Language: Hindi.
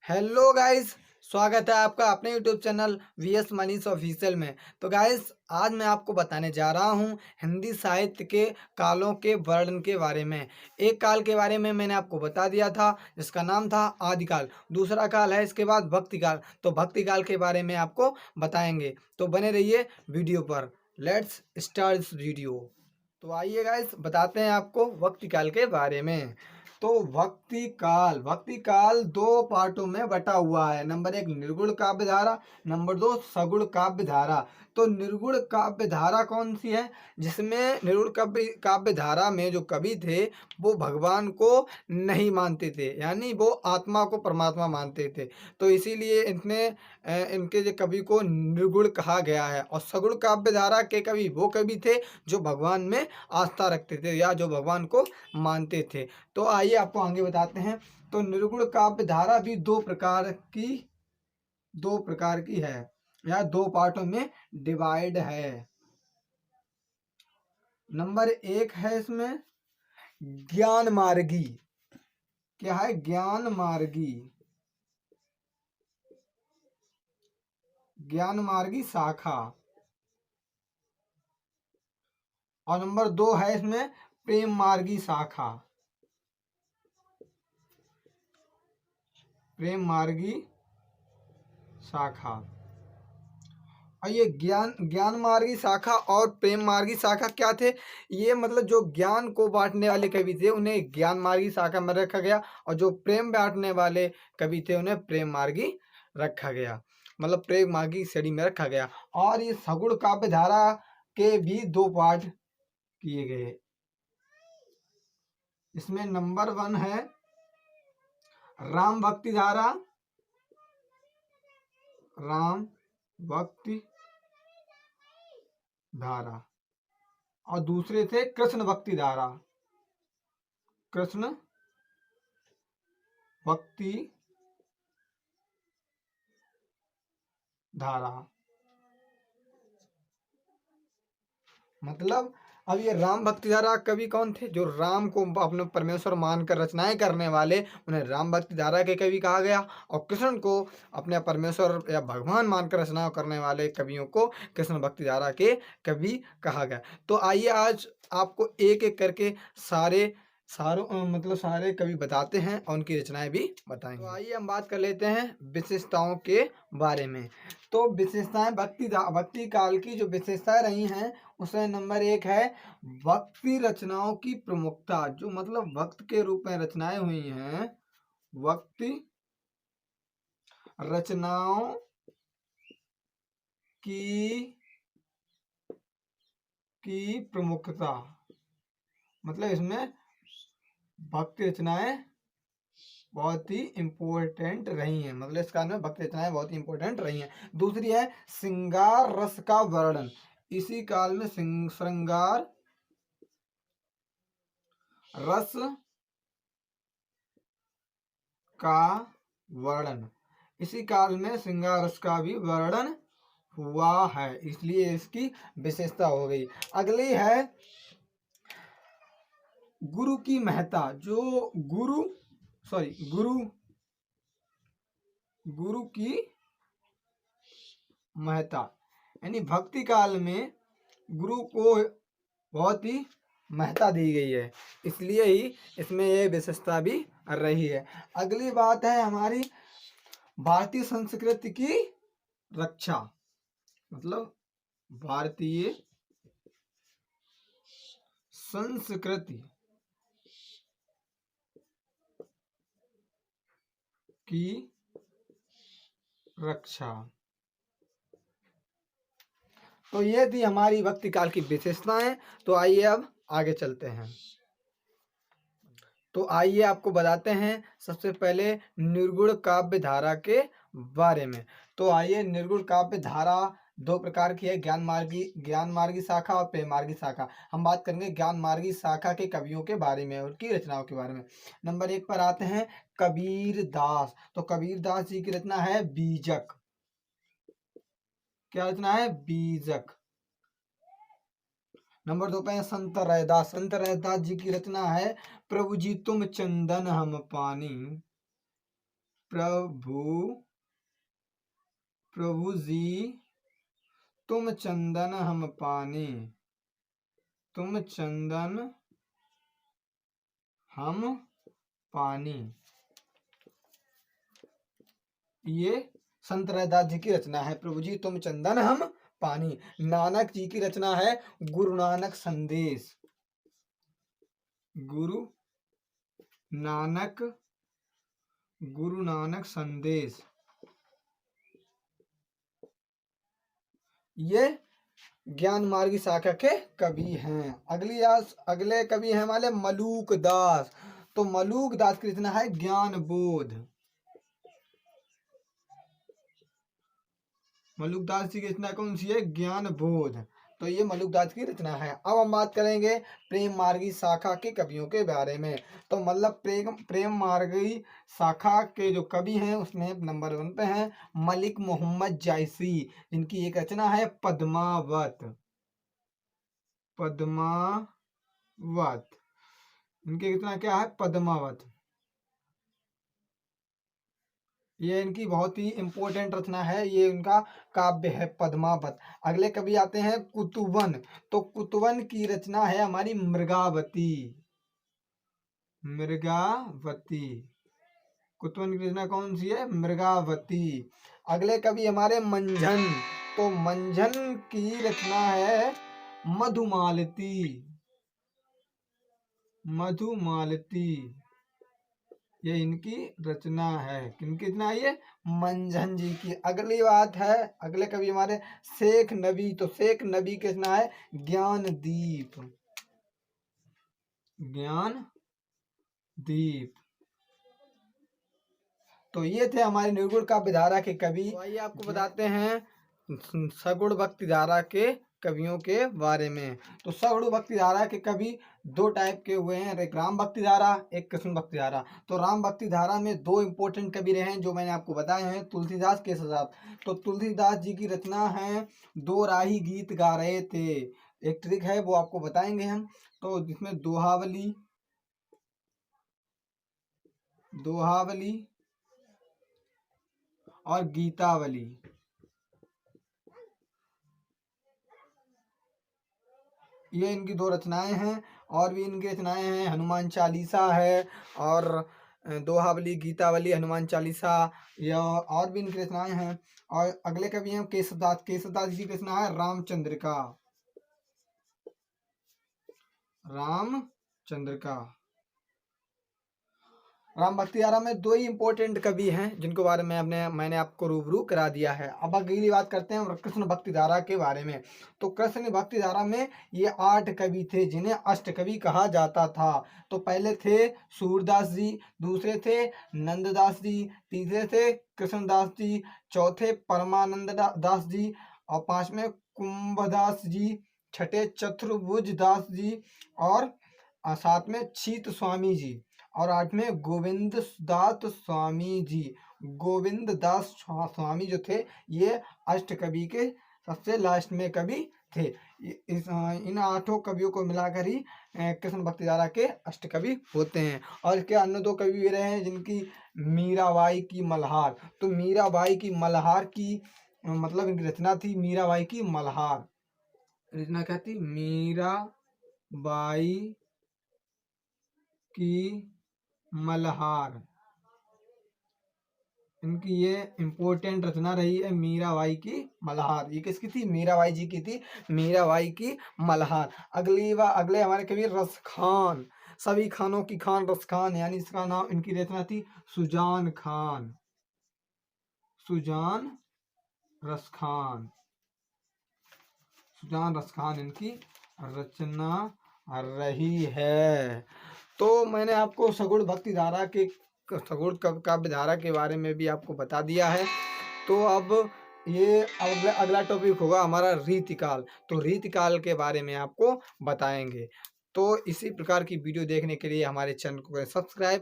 Hello guys. स्वागत है आपका अपने YouTube channel VS Manish official में। तो गाइस, आज मैं आपको बताने जा रहा हूँ हिंदी साहित्य के कालों के वर्णन के बारे में। एक काल के बारे में मैंने आपको बता दिया था जिसका नाम था आदिकाल। दूसरा काल है इसके बाद भक्ति काल। तो भक्ति काल के बारे में आपको बताएंगे, तो बने रहिए वीडियो पर। Let's start this video. तो आइए गाइस, बताते हैं आपको भक्ति काल के बारे में। तो भक्ति काल दो पार्टों में बटा हुआ है। नंबर एक निर्गुण काव्य धारा, नंबर दो सगुण काव्य धारा। तो निर्गुण काव्य धारा कौन सी है? जिसमें निर्गुण काव्य धारा में जो कवि थे वो भगवान को नहीं मानते थे, यानी वो आत्मा को परमात्मा मानते थे। तो इसीलिए इनके जो कवि को निर्गुण कहा गया है। और सगुण काव्य धारा के कवि वो कवि थे जो भगवान में आस्था रखते थे या जो भगवान को मानते थे। तो आइए आपको आगे बताते हैं। तो निर्गुण काव्य धारा भी दो प्रकार की है या दो पार्टों में डिवाइड है। नंबर एक है इसमें ज्ञान मार्गी। क्या है? ज्ञान मार्गी, ज्ञान मार्गी शाखा। और नंबर दो है इसमें प्रेम मार्गी शाखा। प्रेम मार्गी शाखा। और ये ज्ञान मार्गी शाखा और प्रेम मार्गी शाखा क्या थे? ये मतलब जो ज्ञान को बांटने वाले कवि थे उन्हें ज्ञान मार्गी शाखा में रखा गया, और जो प्रेम बांटने वाले कवि थे उन्हें प्रेम मार्गी रखा गया, मतलब प्रेम मार्गी श्रेणी में रखा गया। और ये सगुण काव्य धारा के भी दो पार्ट किए गए। इसमें नंबर वन है राम भक्ति धारा, राम भक्ति धारा। और दूसरे थे कृष्ण भक्ति धारा, कृष्ण भक्ति धारा। मतलब अब ये राम भक्ति धारा कवि कौन थे? जो राम को अपने परमेश्वर मानकर रचनाएं करने वाले, उन्हें राम भक्ति धारा के कवि कहा गया। और कृष्ण को अपने परमेश्वर या भगवान मानकर रचना करने वाले कवियों को कृष्ण भक्ति धारा के कवि कहा गया। तो आइए आज आपको एक एक करके सारे कवि बताते हैं और उनकी रचनाएं भी बताएंगे। तो आइए हम बात कर लेते हैं विशेषताओं के बारे में। तो विशेषताएं भक्ति काल की जो विशेषताएं रही हैं उसमें नंबर एक है भक्ति रचनाओं की प्रमुखता। जो मतलब भक्त के रूप में रचनाएं हुई हैं, भक्ति रचनाओं की प्रमुखता, मतलब इसमें भक्ति रचनाएं बहुत ही इंपॉर्टेंट रही हैं, मतलब इस कारण में भक्ति रचनाएं बहुत ही इंपॉर्टेंट रही हैं। दूसरी है श्रृंगार रस का वर्णन। इसी काल में श्रृंगार रस का वर्णन, इसी काल में श्रृंगार रस का भी वर्णन हुआ है, इसलिए इसकी विशेषता हो गई। अगली है गुरु की महत्ता। जो गुरु की महत्ता, यानी भक्ति काल में गुरु को बहुत ही महत्ता दी गई है, इसलिए ही इसमें ये विशेषता भी रही है। अगली बात है हमारी भारतीय संस्कृति की रक्षा। मतलब भारतीय संस्कृति की रक्षा। तो ये थी हमारी भक्ति काल की विशेषताएं। तो आइए अब आगे चलते हैं। तो आइए आपको बताते हैं सबसे पहले निर्गुण काव्य धारा के बारे में। तो आइए, निर्गुण काव्य धारा दो प्रकार की है, ज्ञान मार्गी शाखा और प्रेम मार्गी शाखा। हम बात करेंगे ज्ञान मार्गी शाखा के कवियों के बारे में, उनकी रचनाओं के बारे में। नंबर एक पर आते हैं कबीर दास। तो कबीर दास जी की रचना है बीजक। क्या रचना है? बीजक। नंबर दो पे संत रैदास। संत रैदास जी की रचना है प्रभु जी तुम चंदन हम पानी। प्रभु जी तुम चंदन हम पानी, तुम चंदन हम पानी। ये संत रैदास जी की रचना है। प्रभु जी तुम चंदन हम पानी। नानक जी की रचना है गुरु नानक संदेश, गुरु नानक संदेश। ये ज्ञान मार्गी शाखा के कवि हैं। अगले कवि हैं हमारे मलूक दास। तो मलूक दास की रचना है ज्ञान बोध। मलूक दास जी की रचना कौन सी है? ज्ञान बोध। तो ये मलूक दास की रचना है। अब हम बात करेंगे प्रेम मार्गी शाखा के कवियों के बारे में। तो मतलब प्रेम मार्गी शाखा के जो कवि हैं उसमें नंबर 1 पे हैं मलिक मोहम्मद जायसी, जिनकी एक रचना है पद्मावत। इनकी रचना क्या है? पद्मावत। ये इनकी बहुत ही इंपॉर्टेंट रचना है, ये उनका काव्य है पद्मावत। अगले कवि आते हैं कुतुबन। तो कुतुबन की रचना है हमारी मृगावती। कुतुबन की रचना कौन सी है? मृगावती। अगले कवि हमारे मंझन। तो मंझन की रचना है मधुमालती। ये इनकी रचना है। किनकी रचना है ये? मंझन जी की। अगली बात है, अगले कवि हमारे शेख नबी। तो शेख नबी की रचना है ज्ञानदीप। तो ये थे हमारे निर्गुण काव्य धारा के कवि। तो आइए आपको बताते हैं सगुण भक्ति धारा के कवियों के बारे में। तो सगुण भक्ति धारा के कवि 2 टाइप के हुए हैं, एक राम भक्ति धारा, एक कृष्ण भक्ति धारा। तो राम भक्ति धारा में 2 इंपॉर्टेंट कवि रहे हैं जो मैंने आपको बताए हैं, तुलसीदास, केशवदास। तो तुलसीदास जी की रचना है 2 राही गीत गा रहे थे। एक ट्रिक है वो आपको बताएंगे हम। तो जिसमें दोहावली और गीतावली, ये इनकी 2 रचनाएं हैं। और भी इनकी रचनाएं हैं हनुमान चालीसा है, और दोहावली, गीतावली, हनुमान चालीसा, या और भी इनकी रचनाएं हैं। और अगले कवि हैं केशवदास। केशवदास जी की रचना है रामचंद्र का। राम भक्ति धारा में 2 ही इंपॉर्टेंट कवि हैं जिनको बारे में मैंने आपको रूबरू करा दिया है। अब अगली बात करते हैं कृष्ण भक्ति धारा के बारे में। तो कृष्ण भक्ति धारा में ये 8 कवि थे जिन्हें अष्टकवि कहा जाता था। तो पहले थे सूरदास जी, दूसरे थे नंददास जी, तीसरे थे कृष्णदास जी, चौथे परमानंद दास जी, और 5वें कुंभदास जी, छठे चतुर्भुज दास जी, और 7वें छीत स्वामी जी, और 8वें गोविंद दास स्वामी जी। गोविंद दास स्वामी जो थे ये अष्टकवि के सबसे लास्ट में कवि थे। इन 8 कवियों को मिलाकर ही कृष्ण भक्ति धारा के अष्टकवि होते हैं। और इसके अन्य 2 कवि भी रहे हैं जिनकी मीराबाई की मल्हार। तो मीराबाई की मल्हार की मतलब इनकी रचना थी मीराबाई की मल्हार। रचना क्या थी? मीराबाई की मल्हार। इनकी ये इंपॉर्टेंट रचना रही है मीराबाई की मल्हार। ये किसकी थी? मीराबाई जी की थी, मीराबाई की मल्हार। अगले हमारे कवि रसखान। सभी खानों की खान रसखान, यानी इसका नाम, इनकी रचना थी सुजान रसखान इनकी रचना रही है। तो मैंने आपको सगुण भक्ति धारा के सगुण काव्य धारा के बारे में भी आपको बता दिया है। तो अब अगला टॉपिक होगा हमारा रीतिकाल। तो रीतिकाल के बारे में आपको बताएंगे। तो इसी प्रकार की वीडियो देखने के लिए हमारे चैनल को करें सब्सक्राइब।